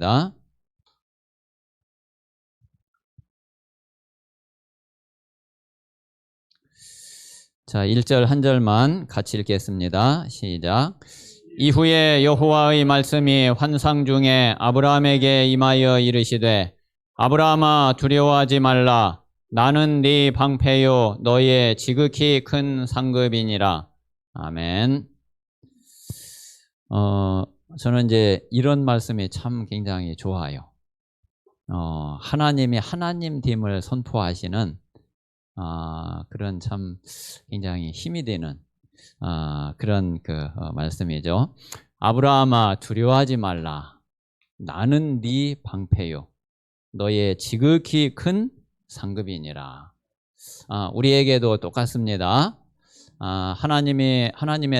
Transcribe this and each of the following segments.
자, 1절 한 절만 같이 읽겠습니다. 시작. 이후에 여호와의 말씀이 환상 중에 아브라함에게 임하여 이르시되 아브라함아 두려워하지 말라. 나는 네 방패요 너의 지극히 큰 상급이니라. 아멘. 저는 이제 이런 말씀이 참 굉장히 좋아요. 하나님이 하나님됨을 선포하시는 그런 참 굉장히 힘이 되는 그런 말씀이죠. 아브라함아 두려워하지 말라. 나는 네 방패요 너의 지극히 큰 상급이니라. 우리에게도 똑같습니다. 하나님의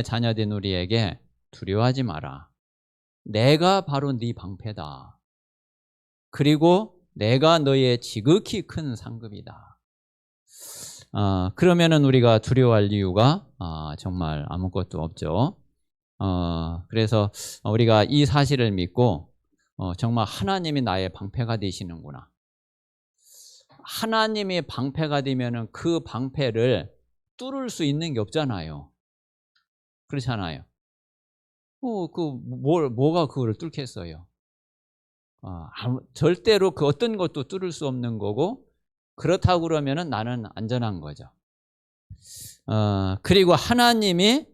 자녀된 우리에게 두려워하지 마라. 내가 바로 네 방패다. 그리고 내가 너의 지극히 큰 상급이다. 그러면은 우리가 두려워할 이유가 정말 아무것도 없죠. 그래서 우리가 이 사실을 믿고 정말 하나님이 나의 방패가 되시는구나. 하나님이 방패가 되면은 그 방패를 뚫을 수 있는 게 없잖아요. 그렇잖아요. 뭐가 그거를 뚫겠어요? 절대로 그 어떤 것도 뚫을 수 없는 거고, 그렇다고 그러면은 나는 안전한 거죠. 그리고 하나님이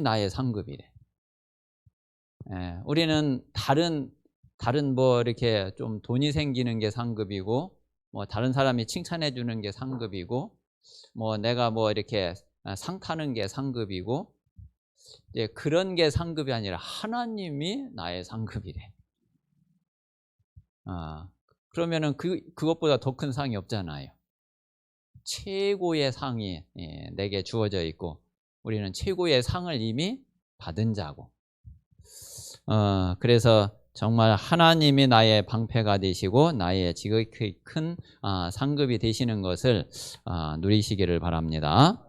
나의 상급이래. 우리는 다른 뭐 이렇게 좀 돈이 생기는 게 상급이고, 뭐 다른 사람이 칭찬해 주는 게 상급이고, 뭐 내가 뭐 이렇게 상 타는 게 상급이고, 이제 그런 게 상급이 아니라 하나님이 나의 상급이래. 그러면은 그것보다 더 큰 상이 없잖아요. 최고의 상이 내게 주어져 있고, 우리는 최고의 상을 이미 받은 자고. 그래서 정말 하나님이 나의 방패가 되시고 나의 지극히 큰 상급이 되시는 것을 누리시기를 바랍니다.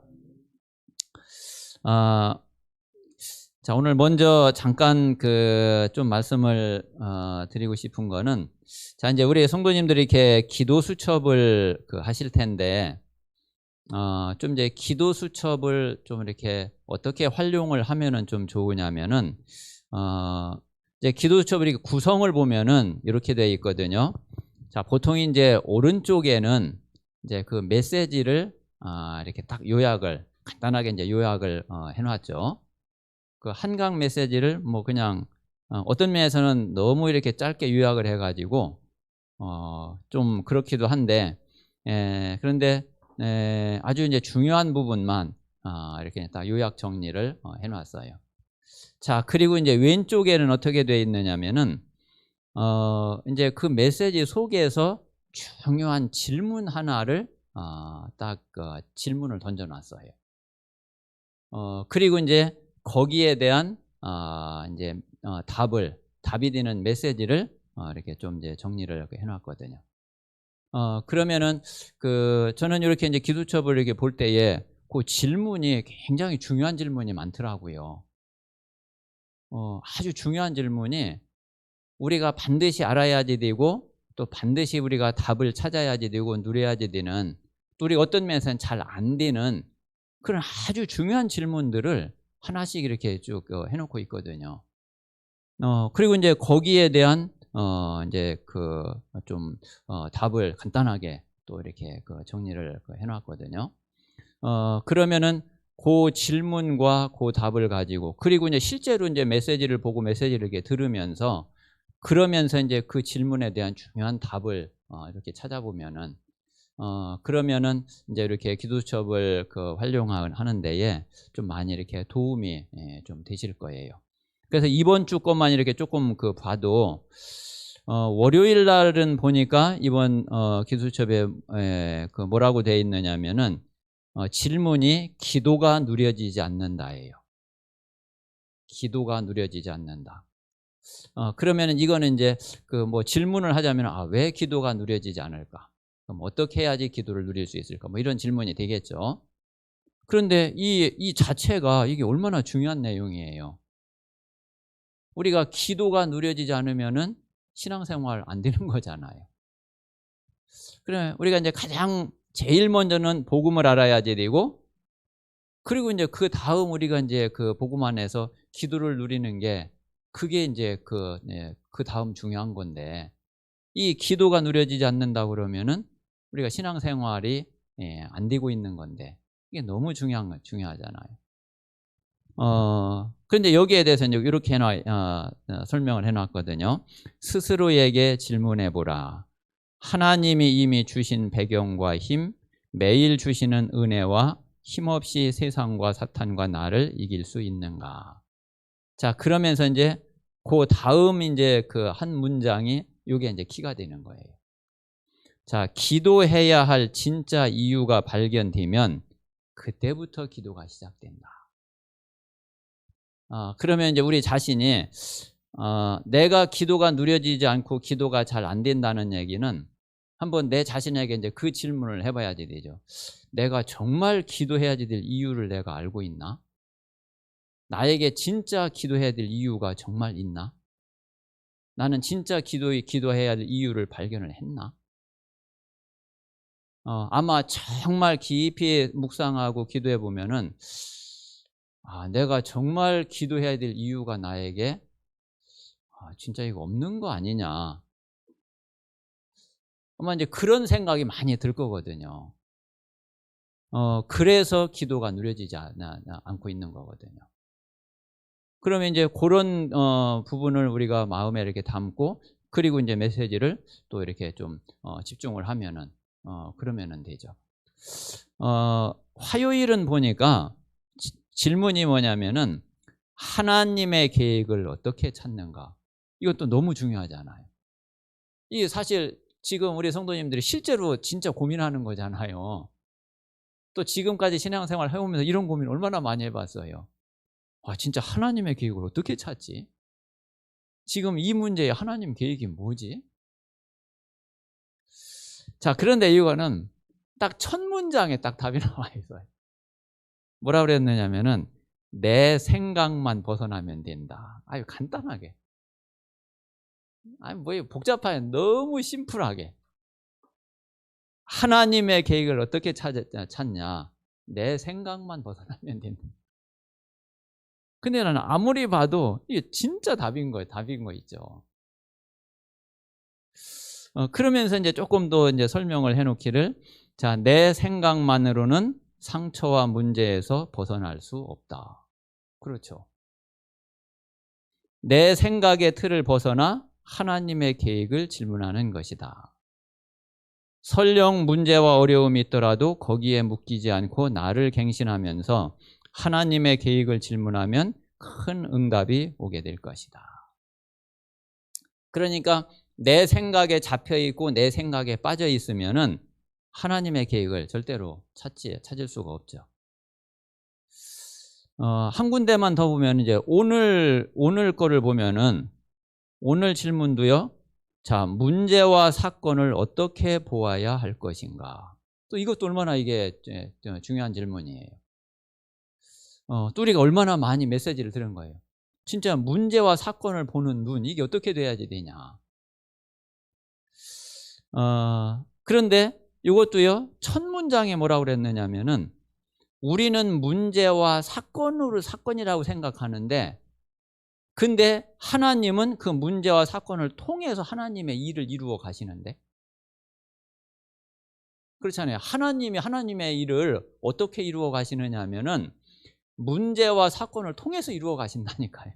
자, 오늘 먼저 잠깐 좀 말씀을 드리고 싶은 거는, 자, 이제 우리 성도님들이 이렇게 기도 수첩을 하실 텐데, 좀 이제 기도 수첩을 좀 이렇게 어떻게 활용을 하면은 좀 좋으냐면은, 이제 기도 수첩을 이렇게 구성을 보면은 이렇게 되어 있거든요. 자, 보통 이제 오른쪽에는 이제 그 메시지를 이렇게 딱 요약을 간단하게 이제 요약을 해놨죠. 그 한강 메시지를 뭐 그냥 어떤 면에서는 너무 이렇게 짧게 요약을 해가지고 좀 그렇기도 한데, 그런데 아주 이제 중요한 부분만 이렇게 딱 요약 정리를 해놨어요. 자, 그리고 이제 왼쪽에는 어떻게 되어 있느냐면은 이제 그 메시지 속에서 중요한 질문 하나를 딱 질문을 던져놨어요. 그리고 이제 거기에 대한 이제 답이 되는 메시지를 이렇게 좀 이제 정리를 이렇게 해놨거든요. 그러면은 저는 이렇게 이제 기도첩을 이렇게 볼 때에 그 질문이 굉장히 중요한 질문이 많더라고요. 아주 중요한 질문이 우리가 반드시 알아야지 되고, 또 반드시 우리가 답을 찾아야지 되고 누려야지 되는, 또 우리가 어떤 면에서는 잘 안 되는 그런 아주 중요한 질문들을 하나씩 이렇게 쭉 해놓고 있거든요. 그리고 이제 거기에 대한 이제 좀 답을 간단하게 또 이렇게 정리를 해놨거든요. 그러면은 그 질문과 그 답을 가지고, 그리고 이제 실제로 이제 메시지를 보고 메시지를 이렇게 들으면서, 그러면서 이제 그 질문에 대한 중요한 답을 이렇게 찾아보면은, 그러면은 이제 이렇게 기도첩을 활용하는 데에 좀 많이 이렇게 도움이 좀 되실 거예요. 그래서 이번 주 것만 이렇게 조금 봐도, 월요일 날은 보니까 이번 기도첩에 뭐라고 되어 있느냐면은 질문이 기도가 누려지지 않는다예요. 기도가 누려지지 않는다. 그러면은 이거는 이제 뭐 질문을 하자면 왜 기도가 누려지지 않을까? 그럼 어떻게 해야지 기도를 누릴 수 있을까? 뭐 이런 질문이 되겠죠. 그런데 이 자체가 이게 얼마나 중요한 내용이에요. 우리가 기도가 누려지지 않으면은 신앙생활 안 되는 거잖아요. 그러면 우리가 이제 가장 제일 먼저는 복음을 알아야지 되고, 그리고 이제 그 다음 우리가 이제 그 복음 안에서 기도를 누리는 게, 그게 이제 그 다음 중요한 건데, 이 기도가 누려지지 않는다 그러면은 우리가 신앙생활이 안 되고 있는 건데, 이게 너무 중요하잖아요. 그런데 여기에 대해서 이제 이렇게 설명을 해놨거든요. 스스로에게 질문해보라. 하나님이 이미 주신 배경과 힘, 매일 주시는 은혜와 힘없이 세상과 사탄과 나를 이길 수 있는가? 자, 그러면서 이제 그 다음 이제 그 한 문장이 이게 이제 키가 되는 거예요. 자, 기도해야 할 진짜 이유가 발견되면 그때부터 기도가 시작된다. 그러면 이제 우리 자신이 내가 기도가 누려지지 않고 기도가 잘 안 된다는 얘기는, 한번 내 자신에게 이제 그 질문을 해봐야지 되죠. 내가 정말 기도해야지 될 이유를 내가 알고 있나? 나에게 진짜 기도해야 될 이유가 정말 있나? 나는 진짜 기도해야 될 이유를 발견을 했나? 아마 정말 깊이 묵상하고 기도해 보면은, 내가 정말 기도해야 될 이유가 나에게 진짜 이거 없는 거 아니냐. 아마 이제 그런 생각이 많이 들 거거든요. 그래서 기도가 누려지지 않고 있는 거거든요. 그러면 이제 그런 부분을 우리가 마음에 이렇게 담고, 그리고 이제 메시지를 또 이렇게 좀 집중을 하면은 그러면은 되죠. 화요일은 보니까 질문이 뭐냐면은, 하나님의 계획을 어떻게 찾는가? 이것도 너무 중요하잖아요. 이게 사실 지금 우리 성도님들이 실제로 진짜 고민하는 거잖아요. 또 지금까지 신앙생활 해오면서 이런 고민 얼마나 많이 해봤어요. 진짜 하나님의 계획을 어떻게 찾지? 지금 이 문제에 하나님 계획이 뭐지? 자, 그런데 이거는 딱 첫 문장에 딱 답이 나와 있어요. 뭐라 그랬느냐면은, 내 생각만 벗어나면 된다. 아유, 간단하게. 아니, 뭐 복잡하게, 너무 심플하게. 하나님의 계획을 어떻게 찾냐? 내 생각만 벗어나면 된다. 근데 나는 아무리 봐도 이게 진짜 답인 거예요. 답인 거 있죠. 그러면서 이제 조금 더 이제 설명을 해놓기를, 자, 내 생각만으로는 상처와 문제에서 벗어날 수 없다. 그렇죠. 내 생각의 틀을 벗어나 하나님의 계획을 질문하는 것이다. 설령 문제와 어려움이 있더라도 거기에 묶이지 않고 나를 갱신하면서 하나님의 계획을 질문하면 큰 응답이 오게 될 것이다. 그러니까 내 생각에 잡혀 있고 내 생각에 빠져 있으면은 하나님의 계획을 절대로 찾을 수가 없죠. 한 군데만 더 보면, 이제 오늘 거를 보면은, 오늘 질문도요. 자, 문제와 사건을 어떻게 보아야 할 것인가? 또 이것도 얼마나 이게 중요한 질문이에요. 또 우리가 얼마나 많이 메시지를 들은 거예요. 진짜 문제와 사건을 보는 눈, 이게 어떻게 돼야지 되냐. 그런데 이것도요, 첫 문장에 뭐라고 그랬느냐면은, 우리는 문제와 사건이라고 생각하는데, 근데 하나님은 그 문제와 사건을 통해서 하나님의 일을 이루어 가시는데, 그렇잖아요. 하나님이 하나님의 일을 어떻게 이루어 가시느냐 하면은 문제와 사건을 통해서 이루어 가신다니까요.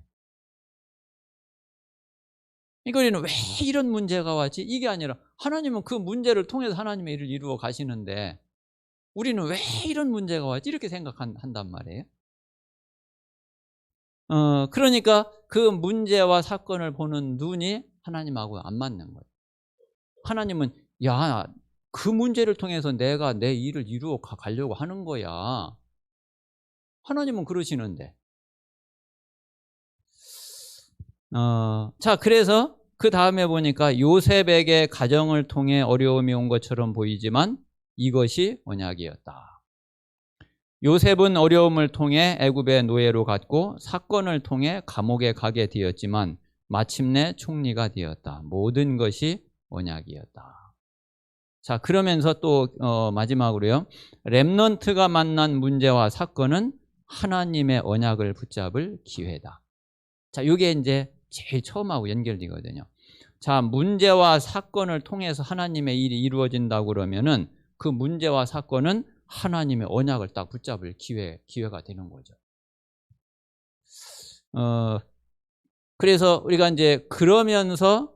그러니까 왜 이런 문제가 왔지? 이게 아니라 하나님은 그 문제를 통해서 하나님의 일을 이루어 가시는데, 우리는 왜 이런 문제가 왔지? 이렇게 생각한단 말이에요. 그러니까 그 문제와 사건을 보는 눈이 하나님하고 안 맞는 거예요. 하나님은, 야, 그 문제를 통해서 내가 내 일을 이루어 가려고 하는 거야. 하나님은 그러시는데. 자, 그래서 그 다음에 보니까 요셉에게 가정을 통해 어려움이 온 것처럼 보이지만 이것이 언약이었다. 요셉은 어려움을 통해 애굽의 노예로 갔고 사건을 통해 감옥에 가게 되었지만 마침내 총리가 되었다. 모든 것이 언약이었다. 자, 그러면서 또 마지막으로요. 렘넌트가 만난 문제와 사건은 하나님의 언약을 붙잡을 기회다. 자, 이게 이제 제일 처음하고 연결되거든요. 자, 문제와 사건을 통해서 하나님의 일이 이루어진다고 그러면은 그 문제와 사건은 하나님의 언약을 딱 붙잡을 기회가 되는 거죠. 그래서 우리가 이제 그러면서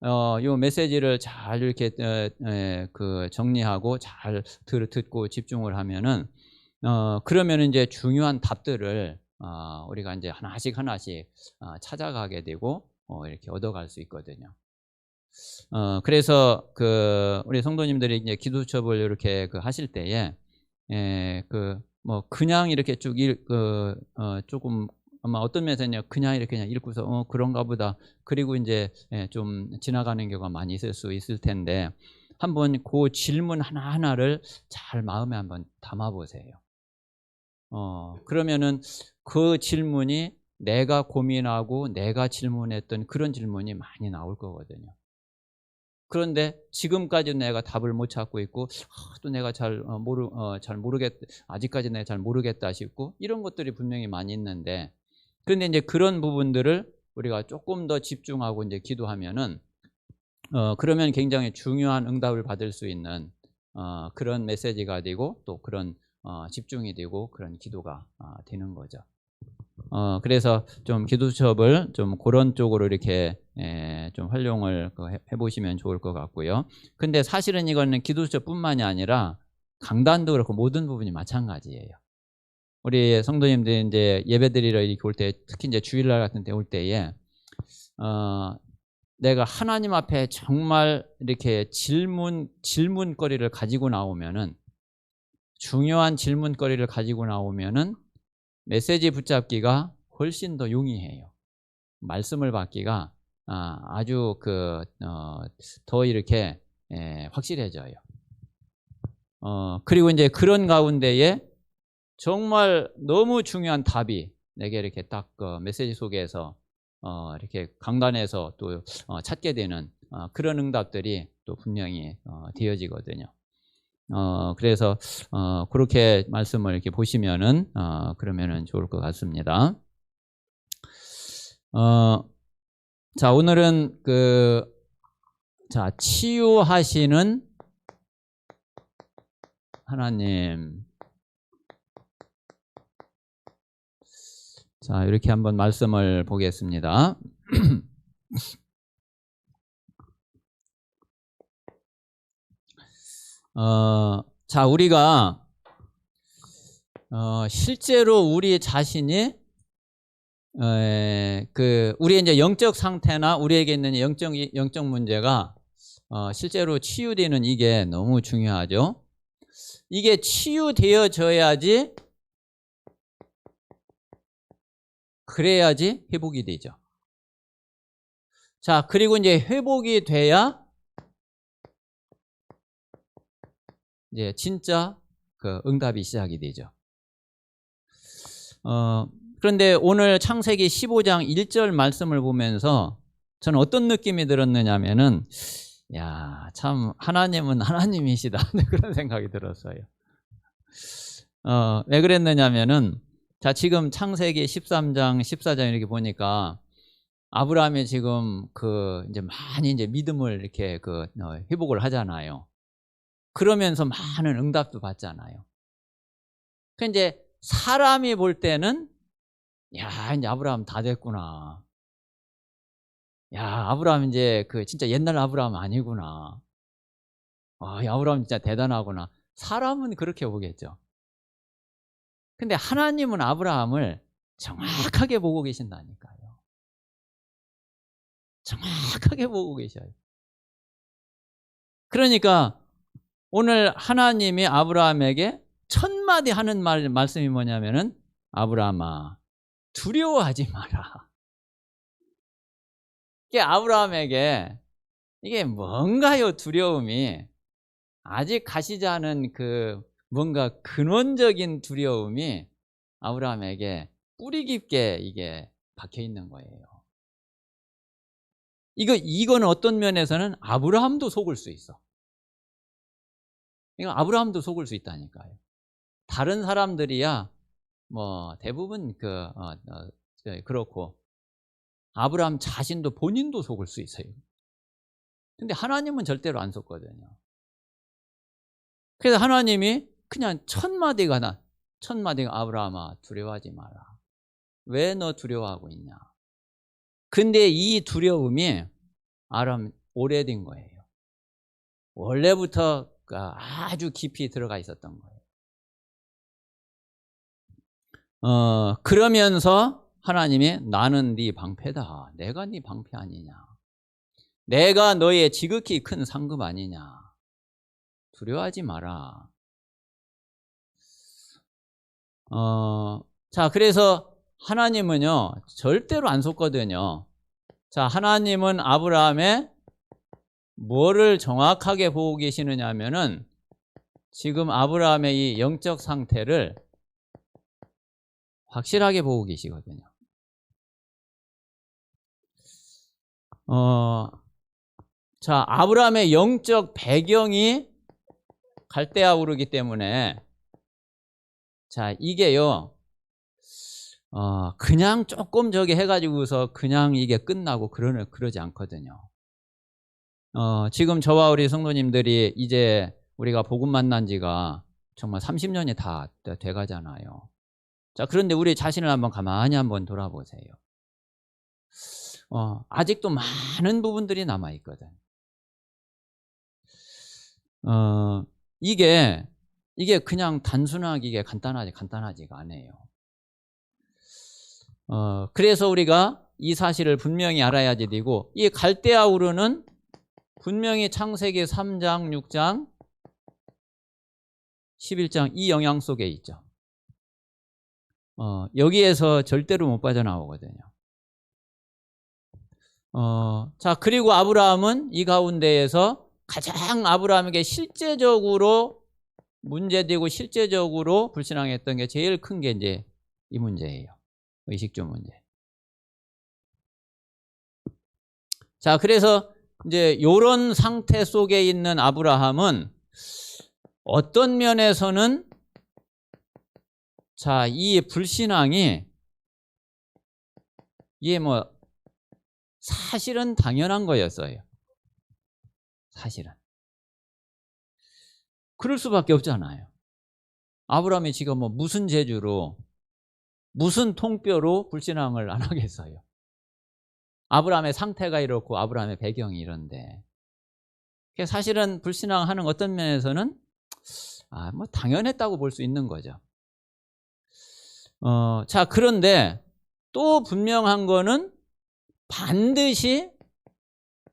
요 메시지를 잘 이렇게 그 정리하고 잘 듣고 집중을 하면은 그러면은 이제 중요한 답들을 우리가 이제 하나씩 찾아가게 되고 이렇게 얻어갈 수 있거든요. 그래서 그 우리 성도님들이 이제 기도수첩을 이렇게 그 하실 때에 그 뭐 그냥 이렇게 쭉 조금 아마 어떤 면에서는 그냥 이렇게 그냥 읽고서 그런가 보다. 그리고 이제 좀 지나가는 경우가 많이 있을 수 있을 텐데 한번 그 질문 하나하나를 잘 마음에 한번 담아 보세요. 그러면은 그 질문이 내가 고민하고 내가 질문했던 그런 질문이 많이 나올 거거든요. 그런데 지금까지 내가 답을 못 찾고 있고 또 내가 잘 아직까지 내가 잘 모르겠다 싶고 이런 것들이 분명히 많이 있는데 그런데 이제 그런 부분들을 우리가 조금 더 집중하고 이제 기도하면은 그러면 굉장히 중요한 응답을 받을 수 있는 그런 메시지가 되고 또 그런 집중이 되고 그런 기도가 되는 거죠. 그래서 좀 기도수첩을 좀 그런 쪽으로 이렇게 좀 활용을 해보시면 좋을 것 같고요. 근데 사실은 이거는 기도수첩뿐만이 아니라 강단도 그렇고 모든 부분이 마찬가지예요. 우리 성도님들 이제 예배드리러 이렇게 올 때, 특히 이제 주일날 같은 때 올 때에 내가 하나님 앞에 정말 이렇게 질문거리를 가지고 나오면은 중요한 질문거리를 가지고 나오면은 메시지 붙잡기가 훨씬 더 용이해요. 말씀을 받기가 아주 더 이렇게 확실해져요. 그리고 이제 그런 가운데에 정말 너무 중요한 답이 내게 이렇게 딱 메시지 속에서 이렇게 강단에서 또 찾게 되는 그런 응답들이 또 분명히 되어지거든요. 그래서 그렇게 말씀을 이렇게 보시면은 그러면은 좋을 것 같습니다. 자, 오늘은 치유하시는 하나님. 자, 이렇게 한번 말씀을 보겠습니다. 자, 우리가 실제로 우리 자신이 우리의 이제 영적 상태나 우리에게 있는 영적 문제가 실제로 치유되는 이게 너무 중요하죠. 이게 치유되어져야지 그래야지 회복이 되죠. 자, 그리고 이제 회복이 돼야 이제 진짜 그 응답이 시작이 되죠. 그런데 오늘 창세기 15장 1절 말씀을 보면서 저는 어떤 느낌이 들었느냐면은 야, 참 하나님은 하나님이시다 그런 생각이 들었어요. 왜 그랬느냐면은 자, 지금 창세기 13장 14장 이렇게 보니까 아브라함이 지금 이제 많이 이제 믿음을 이렇게 회복을 하잖아요. 그러면서 많은 응답도 받잖아요. 그 이제 사람이 볼 때는 야, 이제 아브라함 다 됐구나. 야, 아브라함 이제 진짜 옛날 아브라함 아니구나. 야, 아브라함 진짜 대단하구나. 사람은 그렇게 보겠죠. 근데 하나님은 아브라함을 정확하게 보고 계신다니까요. 정확하게 보고 계셔요. 그러니까 오늘 하나님이 아브라함에게 첫 마디 하는 말씀이 뭐냐면은 아브라함아, 두려워하지 마라. 이게 아브라함에게 이게 뭔가요, 두려움이. 아직 가시지 않은 뭔가 근원적인 두려움이 아브라함에게 뿌리 깊게 이게 박혀 있는 거예요. 이거는 어떤 면에서는 아브라함도 속을 수 있어. 이거 아브라함도 속을 수 있다니까요. 다른 사람들이야 뭐 대부분 그렇고 아브라함 자신도 본인도 속을 수 있어요. 근데 하나님은 절대로 안 속거든요. 그래서 하나님이 그냥 첫 마디가 아브라함아 두려워하지 마라. 왜 너 두려워하고 있냐? 근데 이 두려움이 아브라함 오래된 거예요. 원래부터 아주 깊이 들어가 있었던 거예요. 그러면서 하나님이 나는 네 방패다. 내가 네 방패 아니냐. 내가 너의 지극히 큰 상급 아니냐. 두려워하지 마라. 자, 그래서 하나님은요, 절대로 안 속거든요. 자, 하나님은 아브라함의 뭐를 정확하게 보고 계시느냐 하면은 지금 아브라함의 이 영적 상태를 확실하게 보고 계시거든요. 자, 아브라함의 영적 배경이 갈대아 우르기 때문에 자, 이게요, 그냥 조금 저기 해가지고서 그냥 이게 끝나고 그러지 않거든요. 지금 저와 우리 성도님들이 이제 우리가 복음 만난 지가 정말 30년이 다 돼가잖아요. 자, 그런데 우리 자신을 가만히 한번 돌아보세요. 아직도 많은 부분들이 남아있거든. 이게 그냥 단순하게 이게 간단하지가 않아요. 그래서 우리가 이 사실을 분명히 알아야지 되고, 이 갈대아 우르는 분명히 창세기 3장, 6장, 11장 이 영향 속에 있죠. 여기에서 절대로 못 빠져나오거든요. 자, 그리고 아브라함은 이 가운데에서 가장 아브라함에게 실제적으로 문제되고 실제적으로 불신앙했던 게 제일 큰 게 이제 이 문제예요. 의식주 문제. 자, 그래서 이제 이런 상태 속에 있는 아브라함은 어떤 면에서는 자, 이 불신앙이 이게 뭐 사실은 당연한 거였어요. 사실은. 그럴 수밖에 없잖아요. 아브라함이 지금 뭐 무슨 재주로 무슨 통뼈로 불신앙을 안 하겠어요. 아브라함의 상태가 이렇고 아브라함의 배경이 이런데 사실은 불신앙하는 어떤 면에서는 뭐 당연했다고 볼 수 있는 거죠. 자, 그런데 또 분명한 거는 반드시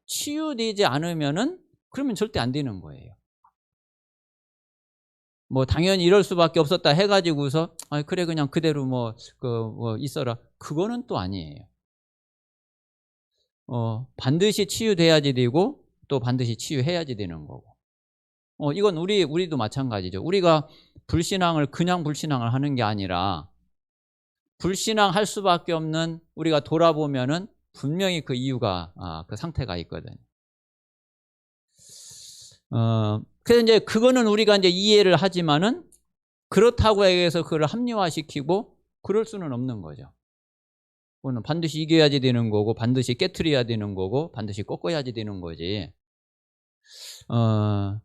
치유되지 않으면은 그러면 절대 안 되는 거예요. 뭐 당연히 이럴 수밖에 없었다 해가지고서 그래 그냥 그대로 뭐 있어라, 그거는 또 아니에요. 반드시 치유돼야지 되고 또 반드시 치유해야지 되는 거고. 이건 우리도 마찬가지죠. 우리가 불신앙을 그냥 불신앙을 하는 게 아니라 불신앙할 수밖에 없는, 우리가 돌아보면은 분명히 그 이유가 그 상태가 있거든. 그래서 이제 그거는 우리가 이제 이해를 하지만은 그렇다고 해서 그걸 합리화시키고 그럴 수는 없는 거죠. 그거는 반드시 이겨야지 되는 거고 반드시 깨트려야 되는 거고 반드시 꺾어야지 되는 거지.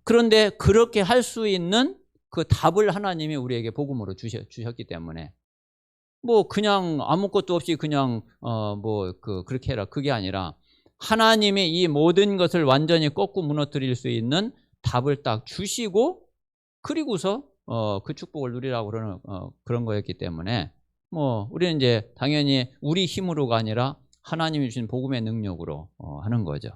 그런데 그렇게 할 수 있는 그 답을 하나님이 우리에게 복음으로 주셨기 때문에 뭐 그냥 아무것도 없이 그냥 그렇게 해라, 그게 아니라 하나님이 이 모든 것을 완전히 꺾고 무너뜨릴 수 있는 답을 딱 주시고 그리고서 그 축복을 누리라고 그런 거였기 때문에 뭐 우리는 이제 당연히 우리 힘으로가 아니라 하나님이 주신 복음의 능력으로 하는 거죠.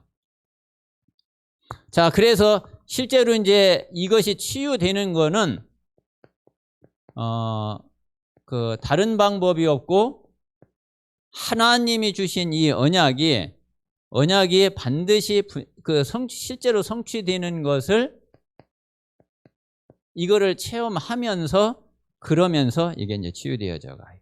자, 그래서 실제로 이제 이것이 치유되는 거는 다른 방법이 없고 하나님이 주신 이 언약이 반드시 실제로 성취되는 것을 이거를 체험하면서 그러면서 이게 이제 치유되어져 가요.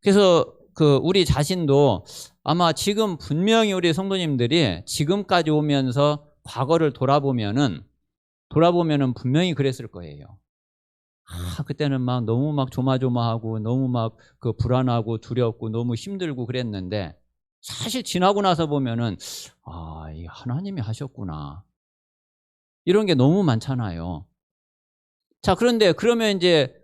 그래서 우리 자신도 아마 지금 분명히 우리 성도님들이 지금까지 오면서 과거를 돌아보면은 분명히 그랬을 거예요. 그때는 막 너무 막 조마조마하고 너무 막 불안하고 두렵고 너무 힘들고 그랬는데, 사실 지나고 나서 보면은 이 하나님이 하셨구나, 이런 게 너무 많잖아요. 자, 그런데 그러면 이제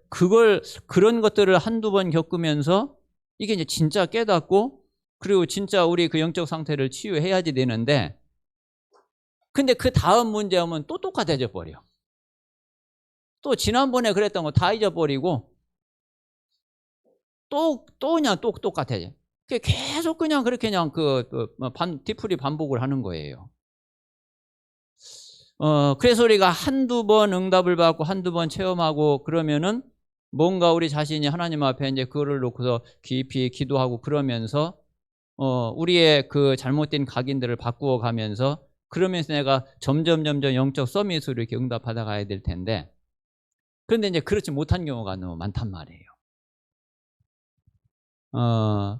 그런 것들을 한두 번 겪으면서 이게 이제 진짜 깨닫고, 그리고 진짜 우리 그 영적 상태를 치유해야지 되는데, 근데 그 다음 문제 오면 또 똑같아져 버려. 또 지난번에 그랬던 거 다 잊어버리고 또 그냥 또 똑같아져. 계속 그냥 그렇게 그냥 뒤풀이 반복을 하는 거예요. 그래서 우리가 한두 번 응답을 받고 한두 번 체험하고 그러면은 뭔가 우리 자신이 하나님 앞에 이제 그거를 놓고서 깊이 기도하고 그러면서 우리의 그 잘못된 각인들을 바꾸어 가면서, 그러면서 내가 점점 영적 서밋으로 이렇게 응답받아 가야 될 텐데, 그런데 이제 그렇지 못한 경우가 너무 많단 말이에요.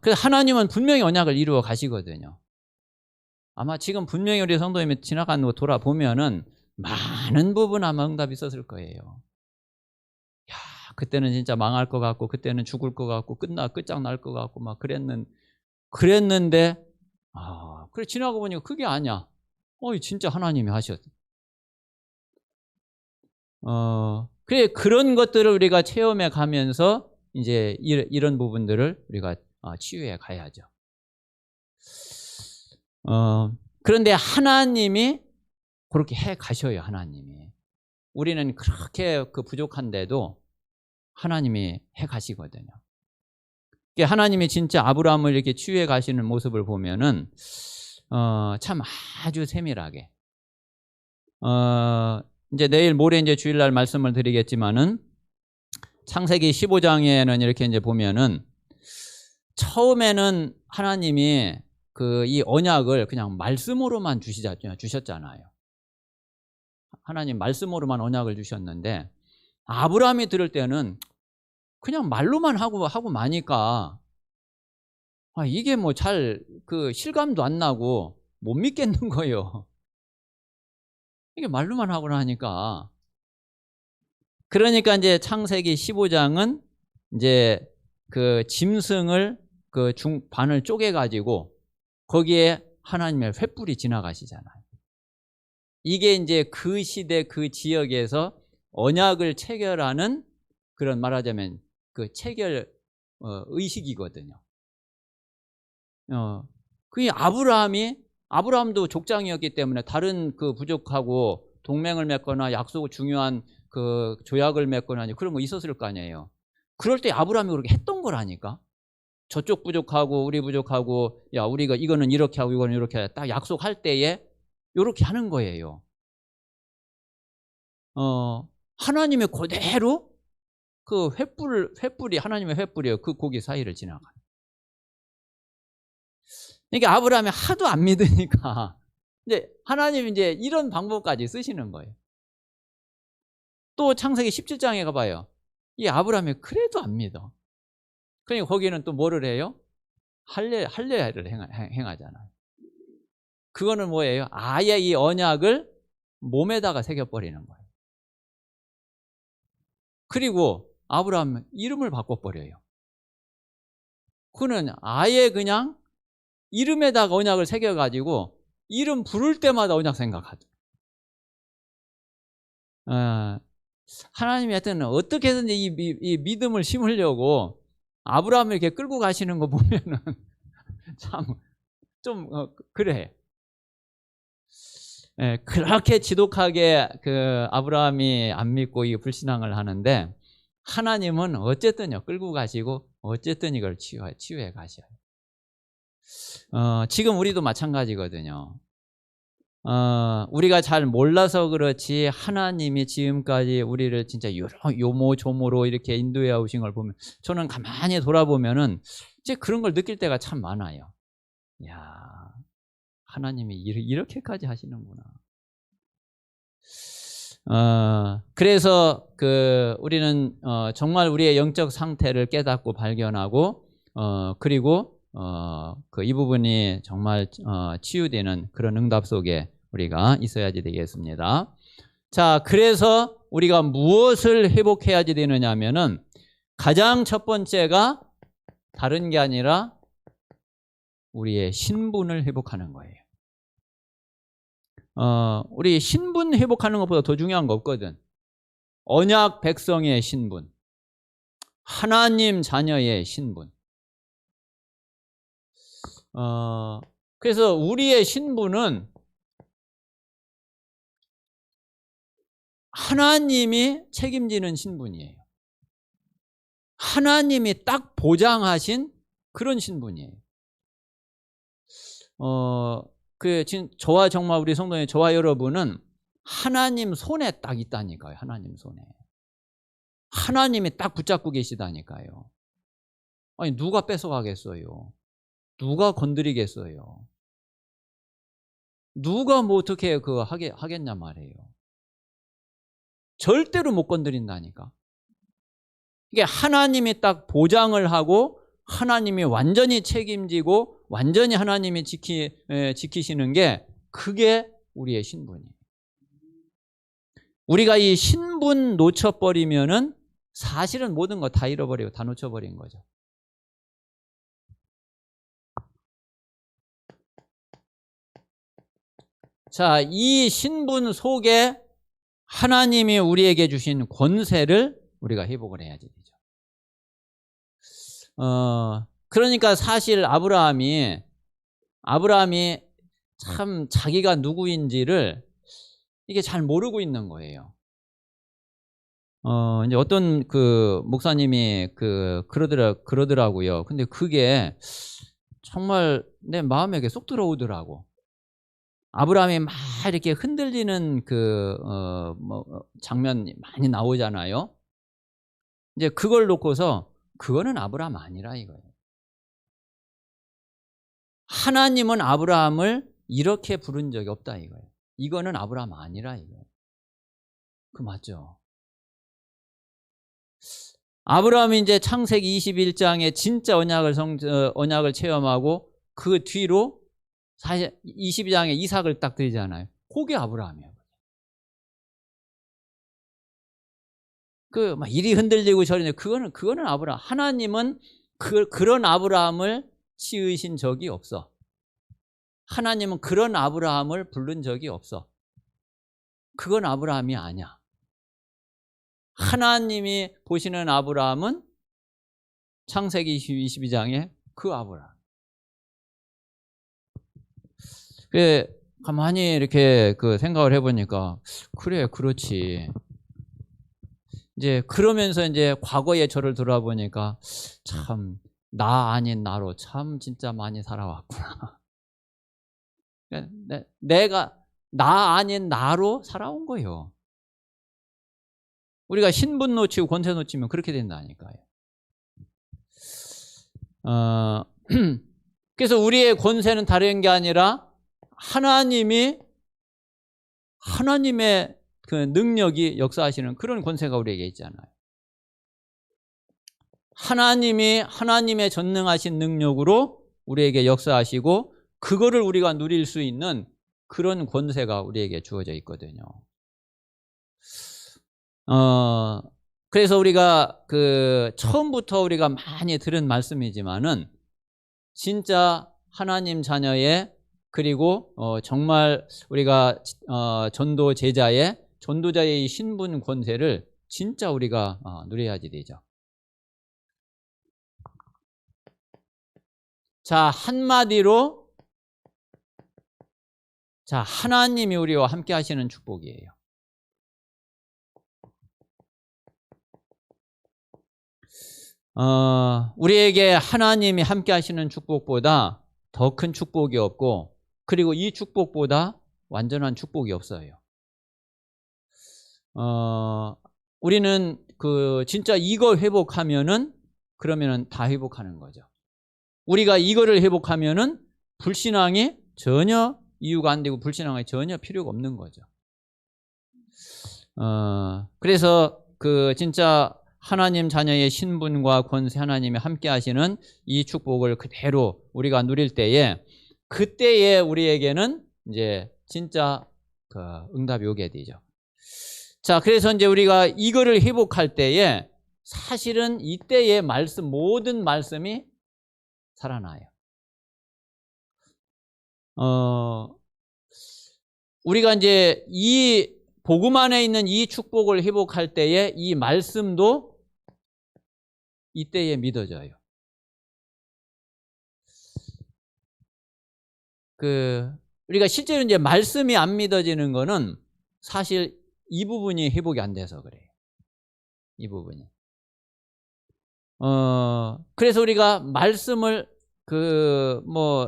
그래서 하나님은 분명히 언약을 이루어 가시거든요. 아마 지금 분명히 우리 성도님이 지나가는 거 돌아보면은 많은 부분 아마 응답이 있었을 거예요. 야, 그때는 진짜 망할 것 같고, 그때는 죽을 것 같고, 끝장날 것 같고 막 그랬는데, 그래 지나고 보니까 그게 아니야. 진짜 하나님이 하셨어. 그래, 그런 것들을 우리가 체험해 가면서 이제 이런 부분들을 우리가 치유해 가야죠. 그런데 하나님이 그렇게 해 가셔요. 하나님이. 우리는 그렇게 부족한데도 하나님이 해 가시거든요. 하나님이 진짜 아브라함을 이렇게 치유해 가시는 모습을 보면은 참 아주 세밀하게, 이제 내일 모레 이제 주일날 말씀을 드리겠지만은, 창세기 15장에는 이렇게 이제 보면은 처음에는 하나님이 이 언약을 그냥 말씀으로만 주셨잖아요. 하나님 말씀으로만 언약을 주셨는데, 아브라함이 들을 때는 그냥 말로만 하고 마니까 이게 뭐 잘 실감도 안 나고 못 믿겠는 거예요. 이게 말로만 하고 나니까. 그러니까 이제 창세기 15장은 이제 짐승을 반을 쪼개 가지고 거기에 하나님의 횃불이 지나가시잖아요. 이게 이제 그 시대 그 지역에서 언약을 체결하는, 그런 말하자면 체결 의식이거든요. 그게 아브라함도 족장이었기 때문에 다른 부족하고 동맹을 맺거나 중요한 조약을 맺거나 그런 거 있었을 거 아니에요. 그럴 때 아브라함이 그렇게 했던 거라니까. 저쪽 부족하고 우리 부족하고, 야 우리가 이거는 이렇게 하고 이거는 이렇게 하자, 딱 약속할 때에 이렇게 하는 거예요. 하나님의 그대로 횃불이 하나님의 횃불이에요. 그 고기 사이를 지나가. 그러니까 아브라함이 하도 안 믿으니까 이제 하나님이 이제 이런 방법까지 쓰시는 거예요. 또 창세기 17장에 가봐요. 이 아브라함이 그래도 안 믿어. 그러니까 거기는 또 뭐를 해요? 할례를 행하잖아요. 그거는 뭐예요? 아예 이 언약을 몸에다가 새겨버리는 거예요. 그리고 아브라함 이름을 바꿔버려요. 그는 아예 그냥 이름에다가 언약을 새겨가지고 이름 부를 때마다 언약 생각하죠. 하나님이 하여튼 어떻게든지 이 믿음을 심으려고 아브라함을 이렇게 끌고 가시는 거 보면은 참 좀 그래. 그렇게 지독하게 아브라함이 안 믿고 이 불신앙을 하는데, 하나님은 어쨌든요 끌고 가시고 어쨌든 이걸 치유해 가셔요. 지금 우리도 마찬가지거든요. 우리가 잘 몰라서 그렇지 하나님이 지금까지 우리를 진짜 여러 요모조모로 이렇게 인도해 오신 걸 보면, 저는 가만히 돌아보면은 이제 그런 걸 느낄 때가 참 많아요. 야, 하나님이 이렇게까지 하시는구나. 그래서 우리는 정말 우리의 영적 상태를 깨닫고 발견하고, 그리고 그 이 부분이 정말 치유되는 그런 응답 속에 우리가 있어야지 되겠습니다. 자, 그래서 우리가 무엇을 회복해야지 되느냐 하면은 가장 첫 번째가 다른 게 아니라 우리의 신분을 회복하는 거예요. 우리 신분 회복하는 것보다 더 중요한 거 없거든. 언약 백성의 신분, 하나님 자녀의 신분. 그래서 우리의 신분은 하나님이 책임지는 신분이에요. 하나님이 딱 보장하신 그런 신분이에요. 지금 저와 정말 우리 성도님, 저와 여러분은 하나님 손에 딱 있다니까요. 하나님 손에. 하나님이 딱 붙잡고 계시다니까요. 아니, 누가 뺏어가겠어요? 누가 건드리겠어요? 누가 뭐 어떻게 하겠냐 말이에요. 절대로 못 건드린다니까. 이게 하나님이 딱 보장을 하고 하나님이 완전히 책임지고 완전히 하나님이 지키시는 게 그게 우리의 신분이에요. 우리가 이 신분 놓쳐버리면은 사실은 모든 거 다 잃어버리고 다 놓쳐버린 거죠. 자, 이 신분 속에 하나님이 우리에게 주신 권세를 우리가 회복을 해야지 되죠. 그러니까 사실 아브라함이 참 자기가 누구인지를 이게 잘 모르고 있는 거예요. 이제 어떤 그 목사님이 그러더라고요. 근데 그게 정말 내 마음에 쏙 들어오더라고. 아브라함이 막 이렇게 흔들리는 장면 많이 나오잖아요. 이제 그걸 놓고서 그거는 아브라함 아니라 이거예요. 하나님은 아브라함을 이렇게 부른 적이 없다 이거예요. 이거는 아브라함 아니라 이거예요. 그 맞죠? 아브라함이 이제 창세기 21장에 진짜 언약을 체험하고 그 뒤로 사실 22장에 이삭을 딱 드리잖아요. 그게 아브라함이에요. 막 일이 흔들리고 저리는데 그거는 아브라함. 하나님은 그런 아브라함을 치으신 적이 없어. 하나님은 그런 아브라함을 부른 적이 없어. 그건 아브라함이 아니야. 하나님이 보시는 아브라함은 창세기 22장에 그 아브라함. 가만히 이렇게 생각을 해보니까 그래, 그렇지. 이제 그러면서 이제 과거의 저를 돌아보니까 참 나 아닌 나로 참 진짜 많이 살아왔구나. 내가 나 아닌 나로 살아온 거예요. 우리가 신분 놓치고 권세 놓치면 그렇게 된다니까요. 그래서 우리의 권세는 다른 게 아니라 하나님의 그 능력이 역사하시는 그런 권세가 우리에게 있잖아요. 하나님이 하나님의 전능하신 능력으로 우리에게 역사하시고 그거를 우리가 누릴 수 있는 그런 권세가 우리에게 주어져 있거든요. 그래서 우리가 처음부터 우리가 많이 들은 말씀이지만은 진짜 하나님 자녀의 그리고 정말 우리가 전도 제자의 전도자의 신분 권세를 진짜 우리가 누려야지 되죠. 자, 한마디로 하나님이 우리와 함께 하시는 축복이에요. 우리에게 하나님이 함께 하시는 축복보다 더 큰 축복이 없고 그리고 이 축복보다 완전한 축복이 없어요. 우리는 진짜 이거 회복하면은 그러면은 다 회복하는 거죠. 우리가 이거를 회복하면은 불신앙이 전혀 이유가 안 되고 불신앙이 전혀 필요가 없는 거죠. 그래서 진짜 하나님 자녀의 신분과 권세 하나님이 함께 하시는 이 축복을 그대로 우리가 누릴 때에 그때에 우리에게는 이제 진짜 그 응답이 오게 되죠. 자, 그래서 이제 우리가 이거를 회복할 때에 사실은 이때의 말씀, 모든 말씀이 살아나요. 우리가 이제 이 복음 안에 있는 이 축복을 회복할 때에 이 말씀도 이때에 믿어져요. 우리가 실제로 이제 말씀이 안 믿어지는 거는 사실 이 부분이 회복이 안 돼서 그래요. 이 부분이. 그래서 우리가 말씀을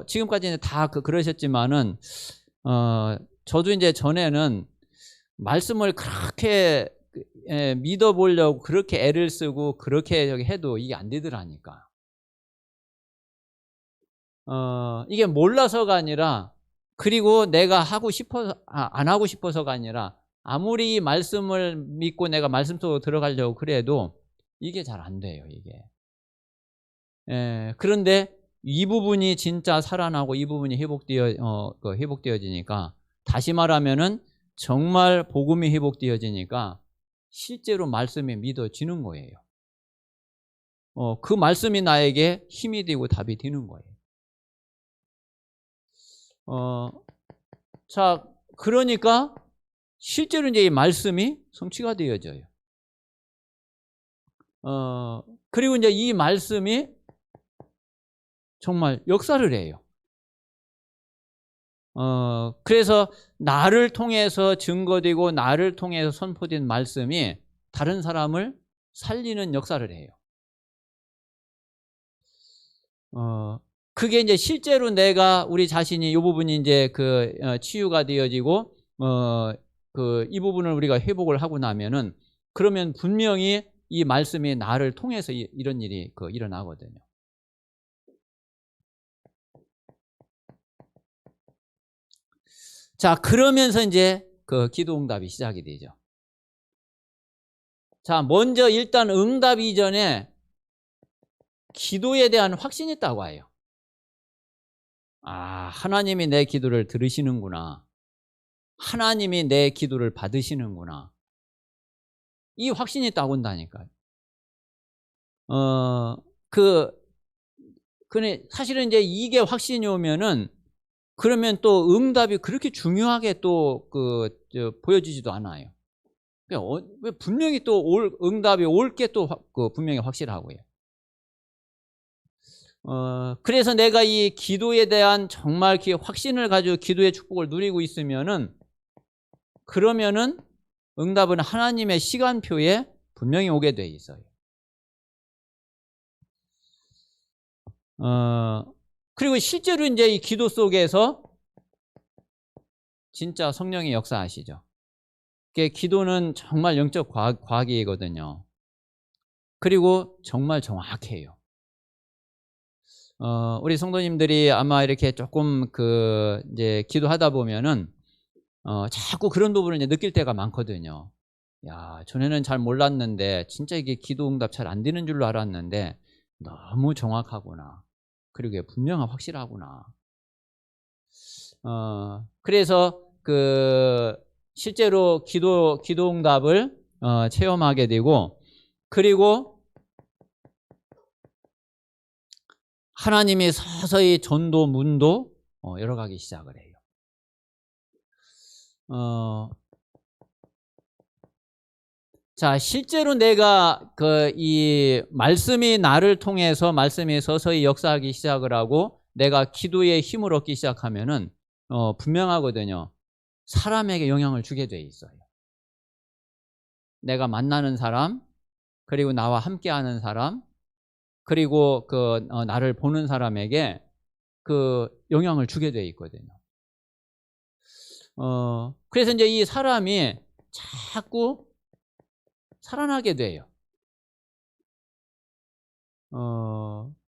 지금까지는 다 그러셨지만은, 저도 이제 전에는 말씀을 그렇게 믿어보려고 그렇게 애를 쓰고 그렇게 해도 이게 안 되더라니까. 이게 몰라서가 아니라, 그리고 내가 하고 싶어서, 안 하고 싶어서가 아니라, 아무리 말씀을 믿고 내가 말씀 속으로 들어가려고 그래도 이게 잘 안 돼요, 이게. 그런데 이 부분이 진짜 살아나고 이 부분이 회복되어지니까, 다시 말하면은 정말 복음이 회복되어지니까 실제로 말씀이 믿어지는 거예요. 그 말씀이 나에게 힘이 되고 답이 되는 거예요. 자, 그러니까 실제로 이제 이 말씀이 성취가 되어져요. 그리고 이제 이 말씀이 정말 역사를 해요. 그래서 나를 통해서 증거되고 나를 통해서 선포된 말씀이 다른 사람을 살리는 역사를 해요. 그게 이제 실제로 우리 자신이 이 부분이 이제 치유가 되어지고, 이 부분을 우리가 회복을 하고 나면은, 그러면 분명히 이 말씀이 나를 통해서 이런 일이 일어나거든요. 자, 그러면서 이제 기도 응답이 시작이 되죠. 자, 먼저 일단 응답 이전에 기도에 대한 확신이 있다고 해요. 하나님이 내 기도를 들으시는구나. 하나님이 내 기도를 받으시는구나. 이 확신이 있다고 한다니까요. 근데 사실은 이제 이게 확신이 오면은, 그러면 또 응답이 그렇게 중요하게 또 보여지지도 않아요. 분명히 또 응답이 올 게 또 분명히 확실하고요. 그래서 내가 이 기도에 대한 정말 확신을 가지고 기도의 축복을 누리고 있으면은, 그러면은 응답은 하나님의 시간표에 분명히 오게 돼 있어요. 그리고 실제로 이제 이 기도 속에서 진짜 성령이 역사하시죠. 기도는 정말 영적 과학이거든요. 그리고 정말 정확해요. 우리 성도님들이 아마 이렇게 조금 이제 기도하다 보면은, 자꾸 그런 부분을 이제 느낄 때가 많거든요. 야, 전에는 잘 몰랐는데, 진짜 이게 기도 응답 잘 안 되는 줄로 알았는데, 너무 정확하구나. 그리고 분명하고 확실하구나. 그래서 실제로 기도 응답을 체험하게 되고, 그리고 하나님이 서서히 전도, 문도 열어가기 시작을 해요. 자, 실제로 내가 이 말씀이 나를 통해서 말씀이 서서히 역사하기 시작을 하고 내가 기도의 힘을 얻기 시작하면은 분명하거든요. 사람에게 영향을 주게 돼 있어요. 내가 만나는 사람, 그리고 나와 함께하는 사람, 그리고 나를 보는 사람에게 영향을 주게 돼 있거든요. 그래서 이제 이 사람이 자꾸 살아나게 돼요.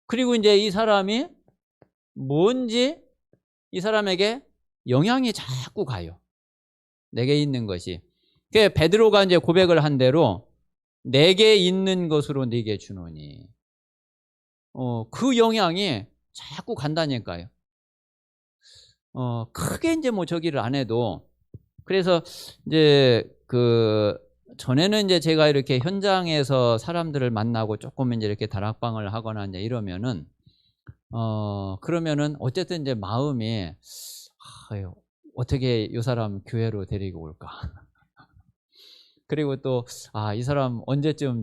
그리고 이제 이 사람이 뭔지 이 사람에게 영향이 자꾸 가요. 내게 있는 것이. 베드로가 이제 고백을 한 대로 내게 있는 것으로 네게 주노니. 그 영향이 자꾸 간다니까요. 크게 이제 뭐 저기를 안 해도. 그래서 이제 전에는 이제 제가 이렇게 현장에서 사람들을 만나고 조금 이제 이렇게 다락방을 하거나 이제 이러면은 그러면은 어쨌든 이제 마음이 아유, 어떻게 이 사람 교회로 데리고 올까? 그리고 또 이 사람 언제쯤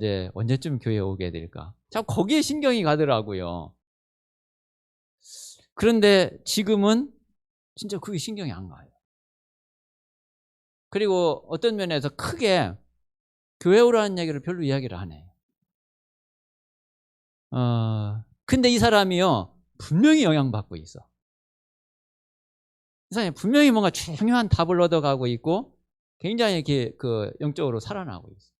교회 오게 될까? 참 거기에 신경이 가더라고요. 그런데 지금은 진짜 그게 신경이 안 가요. 그리고 어떤 면에서 크게 교회 오라는 얘기를 별로 이야기를 안 해요. 근데 이 사람이요, 분명히 영향받고 있어. 이 사람이 분명히 뭔가 중요한 답을 얻어가고 있고 굉장히 이렇게 영적으로 살아나고 있어.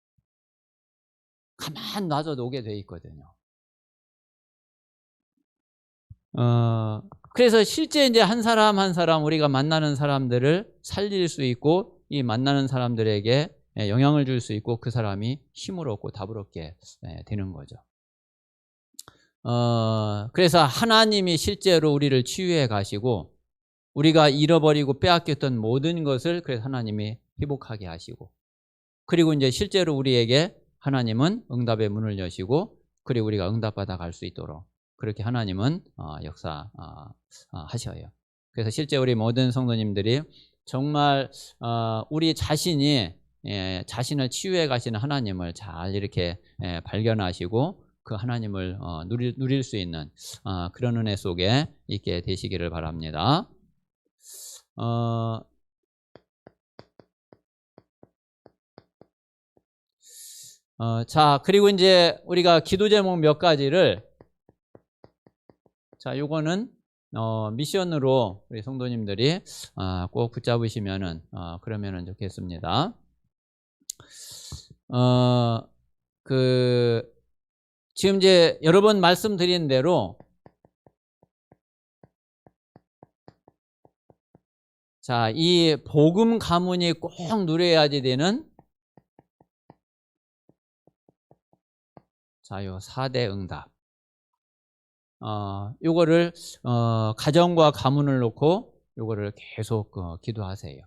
가만 놔줘도 오게 돼 있거든요. 그래서 실제 이제 한 사람 한 사람 우리가 만나는 사람들을 살릴 수 있고 이 만나는 사람들에게 영향을 줄 수 있고 그 사람이 힘을 얻고 답을 얻게 되는 거죠. 그래서 하나님이 실제로 우리를 치유해 가시고 우리가 잃어버리고 빼앗겼던 모든 것을 그래서 하나님이 회복하게 하시고 그리고 이제 실제로 우리에게 하나님은 응답의 문을 여시고 그리고 우리가 응답받아 갈 수 있도록 그렇게 하나님은 역사하셔요. 그래서 실제 우리 모든 성도님들이 정말 우리 자신이 자신을 치유해 가시는 하나님을 잘 이렇게 발견하시고 그 하나님을 누릴 수 있는 그런 은혜 속에 있게 되시기를 바랍니다. 자, 그리고 이제 우리가 기도 제목 몇 가지를 자, 요거는 미션으로 우리 성도님들이 꼭 붙잡으시면은 그러면은 좋겠습니다. 지금 이제 여러 번 말씀드린 대로 자, 이 복음 가문이 꼭 누려야지 되는 자, 요 4대 응답. 요거를 가정과 가문을 놓고 요거를 계속 기도하세요.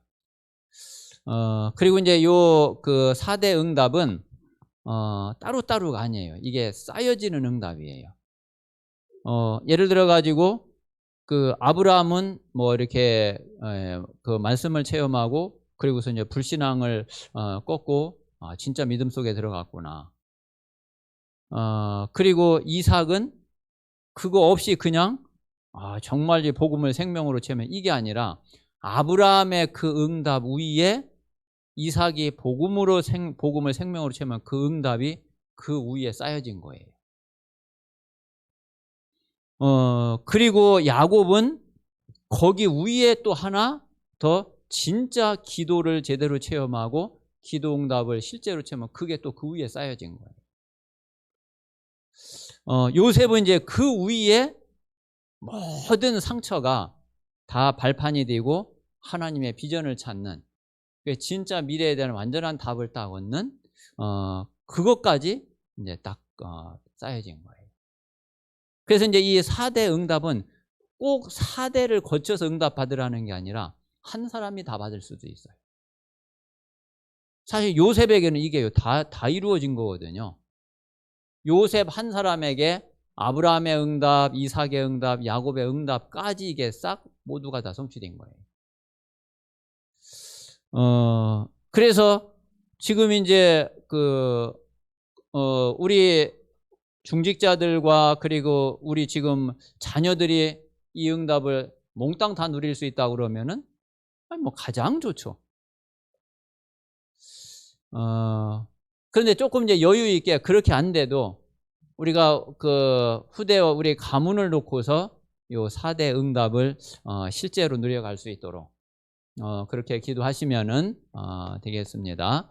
그리고 이제 요 4대 응답은 따로따로가 아니에요. 이게 쌓여지는 응답이에요. 예를 들어 가지고 아브라함은 뭐 이렇게 말씀을 체험하고 그리고서 이제 불신앙을 꺾고 진짜 믿음 속에 들어갔구나. 그리고 이삭은 그거 없이 그냥 정말 이 복음을 생명으로 채우면 이게 아니라 아브라함의 그 응답 위에 이삭이 복음을 생명으로 채우면 그 응답이 그 위에 쌓여진 거예요. 그리고 야곱은 거기 위에 또 하나 더 진짜 기도를 제대로 체험하고 기도 응답을 실제로 체험하면 그게 또 그 위에 쌓여진 거예요. 요셉은 이제 그 위에 모든 상처가 다 발판이 되고 하나님의 비전을 찾는 진짜 미래에 대한 완전한 답을 딱 얻는 그것까지 이제 딱 쌓여진 거예요. 그래서 이제 이 4대 응답은 꼭 4대를 거쳐서 응답 받으라는 게 아니라 한 사람이 다 받을 수도 있어요. 사실 요셉에게는 이게 다 이루어진 거거든요. 요셉 한 사람에게 아브라함의 응답, 이삭의 응답, 야곱의 응답까지 이게 싹 모두가 다 성취된 거예요. 그래서 지금 이제 우리 중직자들과 그리고 우리 지금 자녀들이 이 응답을 몽땅 다 누릴 수 있다 그러면은 뭐 가장 좋죠. 그런데 조금 이제 여유 있게 그렇게 안 돼도 우리가 후대와 우리 가문을 놓고서 요 4대 응답을 실제로 누려갈 수 있도록 그렇게 기도하시면은 되겠습니다.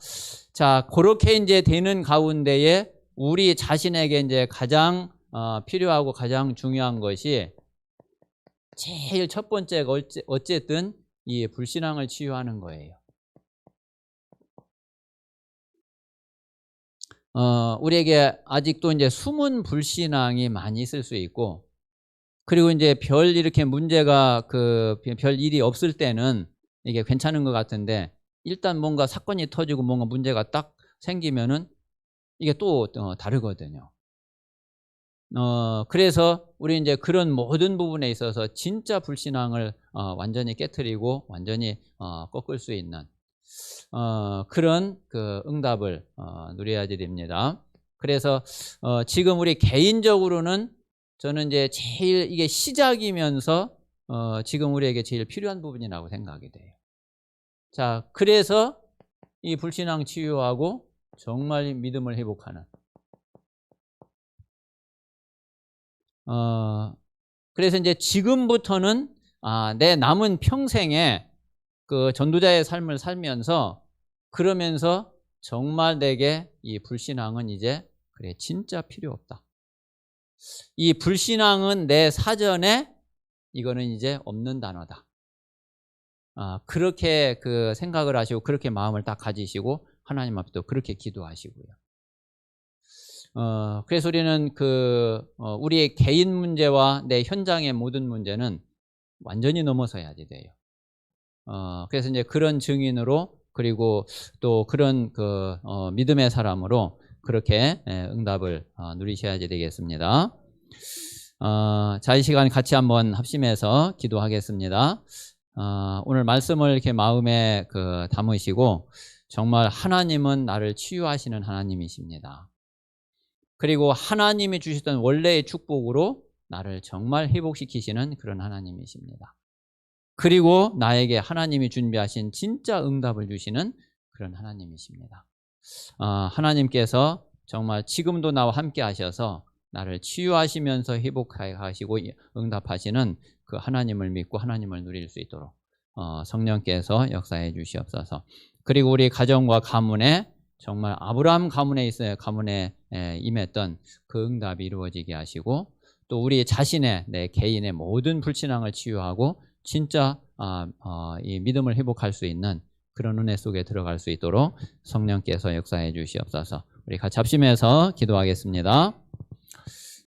자, 그렇게 이제 되는 가운데에 우리 자신에게 이제 가장 필요하고 가장 중요한 것이 제일 첫 번째가 어쨌든 이 불신앙을 치유하는 거예요. 우리에게 아직도 이제 숨은 불신앙이 많이 있을 수 있고, 그리고 이제 별 이렇게 문제가 별 일이 없을 때는 이게 괜찮은 것 같은데, 일단 뭔가 사건이 터지고 뭔가 문제가 딱 생기면은 이게 또 다르거든요. 그래서 우리 이제 그런 모든 부분에 있어서 진짜 불신앙을 완전히 깨트리고 완전히 꺾을 수 있는 그런 그 응답을 누려야지 됩니다. 그래서 지금 우리 개인적으로는 저는 이제 제일 이게 시작이면서 지금 우리에게 제일 필요한 부분이라고 생각이 돼요. 자, 그래서 이 불신앙 치유하고 정말 믿음을 회복하는 그래서 이제 지금부터는 내 남은 평생에 그 전도자의 삶을 살면서 그러면서 정말 내게 이 불신앙은 이제 그래 진짜 필요 없다. 이 불신앙은 내 사전에 이거는 이제 없는 단어다. 그렇게 그 생각을 하시고 그렇게 마음을 딱 가지시고 하나님 앞에 또 그렇게 기도하시고요. 그래서 우리는 우리의 개인 문제와 내 현장의 모든 문제는 완전히 넘어서야지 돼요. 그래서 이제 그런 증인으로 그리고 또 그런 믿음의 사람으로 그렇게 응답을 누리셔야지 되겠습니다. 자, 이 시간 같이 한번 합심해서 기도하겠습니다. 오늘 말씀을 이렇게 마음에 담으시고 정말 하나님은 나를 치유하시는 하나님이십니다. 그리고 하나님이 주셨던 원래의 축복으로 나를 정말 회복시키시는 그런 하나님이십니다. 그리고 나에게 하나님이 준비하신 진짜 응답을 주시는 그런 하나님이십니다. 하나님께서 정말 지금도 나와 함께 하셔서 나를 치유하시면서 회복하게 하시고 응답하시는 그 하나님을 믿고 하나님을 누릴 수 있도록 성령께서 역사해 주시옵소서. 그리고 우리 가정과 가문에 정말 아브라함 가문에 있어요. 가문에 임했던 그 응답이 이루어지게 하시고 또 우리 자신의 내 개인의 모든 불신앙을 치유하고 진짜 이 믿음을 회복할 수 있는 그런 은혜 속에 들어갈 수 있도록 성령께서 역사해 주시옵소서. 우리 같이 합심해서 기도하겠습니다.